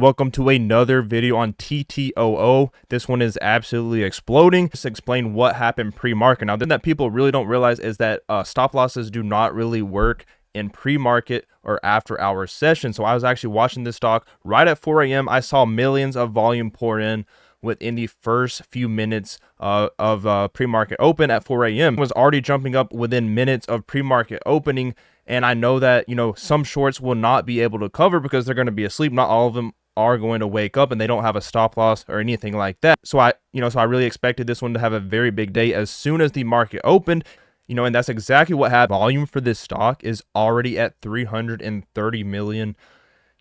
Welcome to another video on TTOO. This one is absolutely exploding. Just explain what happened pre-market. Now, the thing that people really don't realize is that stop losses do not really work in pre-market or after hours session. So I was actually watching this stock right at 4 a.m. I saw millions of volume pour in within the first few minutes of pre-market open at 4 a.m. It was already jumping up within minutes of pre-market opening. And I know that, some shorts will not be able to cover because they're going to be asleep. Not all of them are going to wake up and they don't have a stop loss or anything like that. So I really expected this one to have a very big day as soon as the market opened, and that's exactly what happened. Volume for this stock is already at 330 million.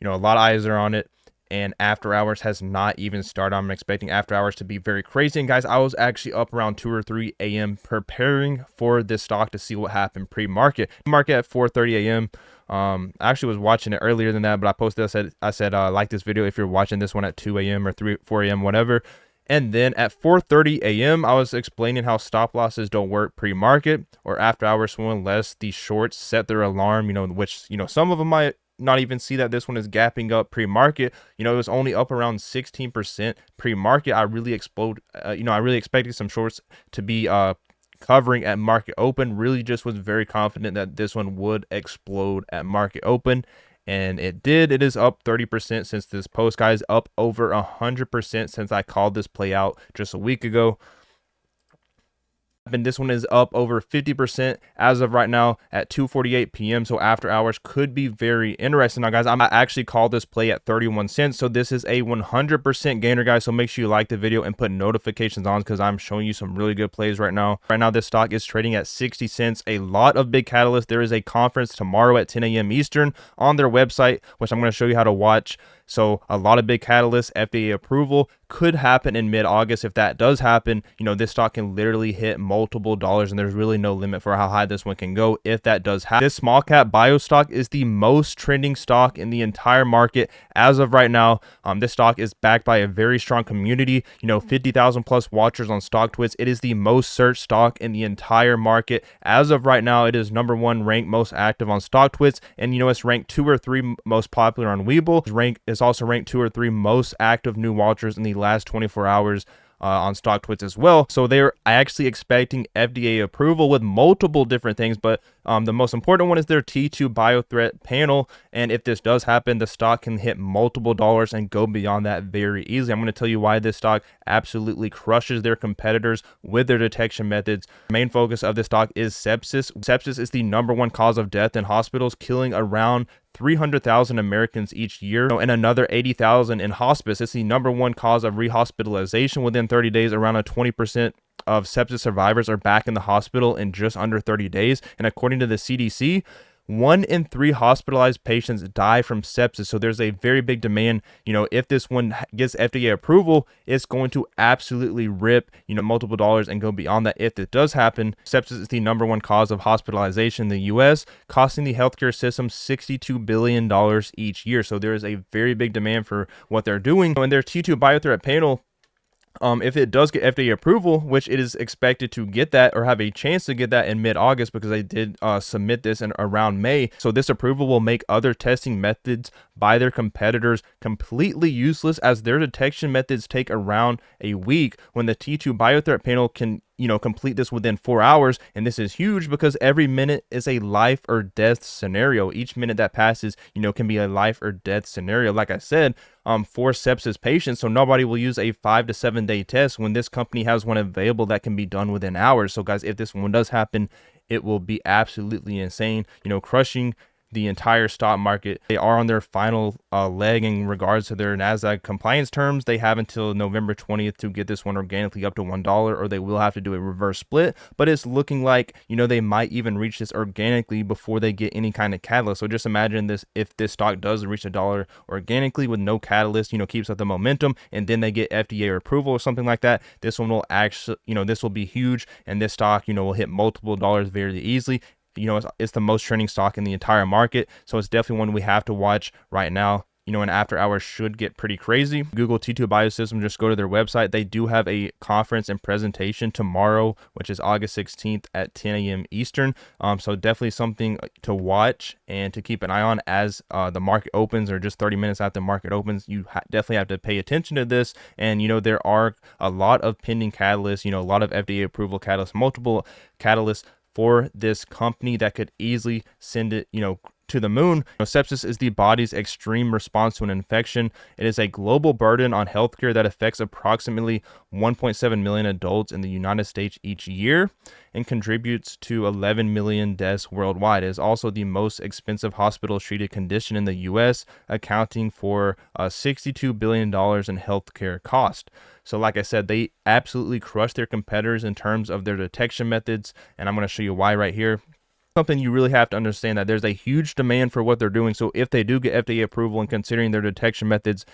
A lot of eyes are on it. And after hours has not even started. I'm expecting after hours to be very crazy. And guys, I was actually up around 2 or 3 a.m. preparing for this stock to see what happened pre-market. Market at 4:30 a.m. I actually was watching it earlier than that, but I posted, I said, like this video if you're watching this one at 2 a.m. or 4 a.m., whatever. And then at 4:30 a.m., I was explaining how stop losses don't work pre-market or after hours unless the shorts set their alarm, which, some of them might not even see that this one is gapping up pre-market. It was only up around 16% pre-market. I really expected some shorts to be covering at market open. Really just was very confident that this one would explode at market open, and it did. It is up 30% since this post, guys, up over 100% since I called this play out just a week ago. And this one is up over 50% as of right now at 2:48 p.m. So after hours could be very interesting. Now, guys, I actually called this play at 31 cents. So this is a 100% gainer, guys. So make sure you like the video and put notifications on because I'm showing you some really good plays right now. Right now, this stock is trading at 60 cents. A lot of big catalysts. There is a conference tomorrow at 10 a.m. Eastern on their website, which I'm going to show you how to watch. So a lot of big catalysts. FDA approval could happen in mid-August. If that does happen, this stock can literally hit multiple dollars, and there's really no limit for how high this one can go if that does happen. This small cap bio stock is the most trending stock in the entire market as of right now. This stock is backed by a very strong community, 50,000 plus watchers on StockTwits. It is the most searched stock in the entire market. As of right now, it is #1 ranked most active on StockTwits, and it's ranked 2 or 3 most popular on Webull. It's also ranked 2 or 3 most active new watchers in the last 24 hours on StockTwits as well. So they're actually expecting FDA approval with multiple different things, but the most important one is their T2 biothreat panel. And if this does happen, the stock can hit multiple dollars and go beyond that very easily. I'm going to tell you why this stock absolutely crushes their competitors with their detection methods. The main focus of this stock is sepsis. Sepsis is the #1 cause of death in hospitals, killing around 300,000 Americans each year and another 80,000 in hospice. It's the #1 cause of rehospitalization. Within 30 days, around a 20% of sepsis survivors are back in the hospital in just under 30 days. And according to the CDC, 1 in 3 hospitalized patients die from sepsis. So there's a very big demand. If this one gets FDA approval, it's going to absolutely rip, multiple dollars and go beyond that. If it does happen, sepsis is the #1 cause of hospitalization in the U.S., costing the healthcare system $62 billion each year. So there is a very big demand for what they're doing. And their T2 biothreat panel, if it does get FDA approval, which it is expected to get that or have a chance to get that in mid-August because they did submit this in around May. So this approval will make other testing methods by their competitors completely useless, as their detection methods take around a week when the T2 biothreat panel can complete this within 4 hours. And this is huge because every minute is a life or death scenario. Each minute that passes, can be a life or death scenario. Like I said, for sepsis patients. So nobody will use a 5 to 7 day test when this company has one available that can be done within hours. So guys, if this one does happen, it will be absolutely insane, crushing the entire stock market. They are on their final leg in regards to their NASDAQ compliance terms. They have until November 20th to get this one organically up to $1, or they will have to do a reverse split. But it's looking like, they might even reach this organically before they get any kind of catalyst. So just imagine this, if this stock does reach $1 organically with no catalyst, keeps up the momentum, and then they get FDA approval or something like that, this one will actually, this will be huge, and this stock, will hit multiple dollars very easily. It's the most trending stock in the entire market. So it's definitely one we have to watch right now. and after hours should get pretty crazy. Google TTOO Biosystems, just go to their website. They do have a conference and presentation tomorrow, which is August 16th at 10 a.m. Eastern. So definitely something to watch and to keep an eye on as the market opens, or just 30 minutes after the market opens. You definitely have to pay attention to this. And, there are a lot of pending catalysts, a lot of FDA approval catalysts, multiple catalysts for this company that could easily send it, to the moon. Sepsis is the body's extreme response to an infection. It is a global burden on healthcare that affects approximately 1.7 million adults in the United States each year and contributes to 11 million deaths worldwide. It is also the most expensive hospital-treated condition in the U.S., accounting for $62 billion in healthcare cost. So like I said, they absolutely crush their competitors in terms of their detection methods, and I'm going to show you why right here. Something you really have to understand, that there's a huge demand for what they're doing. So if they do get FDA approval and considering their detection methods,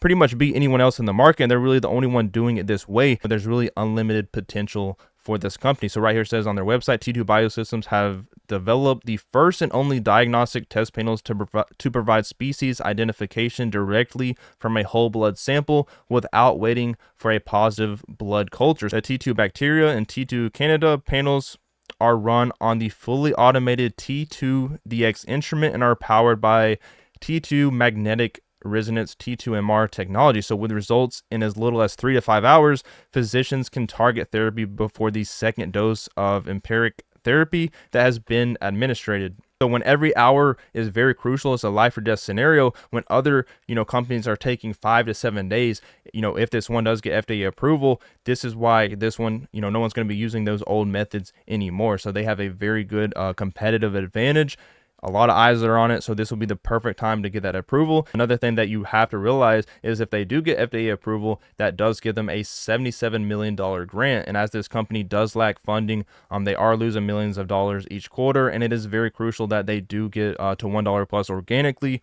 pretty much beat anyone else in the market, and they're really the only one doing it this way, there's really unlimited potential for this company. So right here it says on their website, TTOO Biosystems have developed the first and only diagnostic test panels to provide species identification directly from a whole blood sample without waiting for a positive blood culture. The TTOO bacteria and TTOO Canada panels are run on the fully automated T2DX instrument and are powered by T2 magnetic resonance T2MR technology. So with results in as little as 3 to 5 hours, physicians can target therapy before the second dose of empiric therapy that has been administered. So when every hour is very crucial, it's a life or death scenario. When other, companies are taking 5 to 7 days, if this one does get FDA approval, this is why this one, no one's going to be using those old methods anymore. So they have a very good competitive advantage. A lot of eyes are on it, so this will be the perfect time to get that approval. Another thing that you have to realize is if they do get FDA approval, that does give them a $77 million grant. And as this company does lack funding, they are losing millions of dollars each quarter, and it is very crucial that they do get to $1 plus organically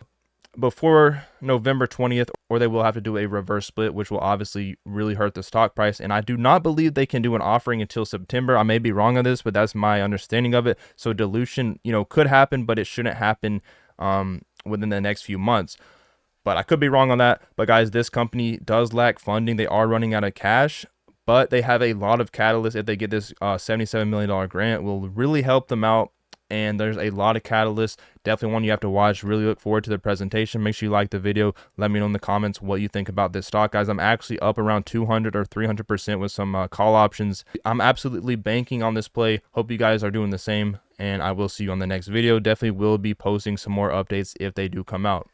before November 20th, or they will have to do a reverse split, which will obviously really hurt the stock price. And I do not believe they can do an offering until September. I may be wrong on this, but that's my understanding of it. So dilution, could happen, but it shouldn't happen within the next few months. But I could be wrong on that. But guys, this company does lack funding. They are running out of cash, but they have a lot of catalysts. If they get this $77 million grant, will really help them out. And there's a lot of catalysts. Definitely one you have to watch. Really look forward to the presentation. Make sure you like the video. Let me know in the comments what you think about this stock, guys. I'm actually up around 200 or 300% with some call options. I'm absolutely banking on this play. Hope you guys are doing the same, and I will see you on the next video. Definitely will be posting some more updates if they do come out.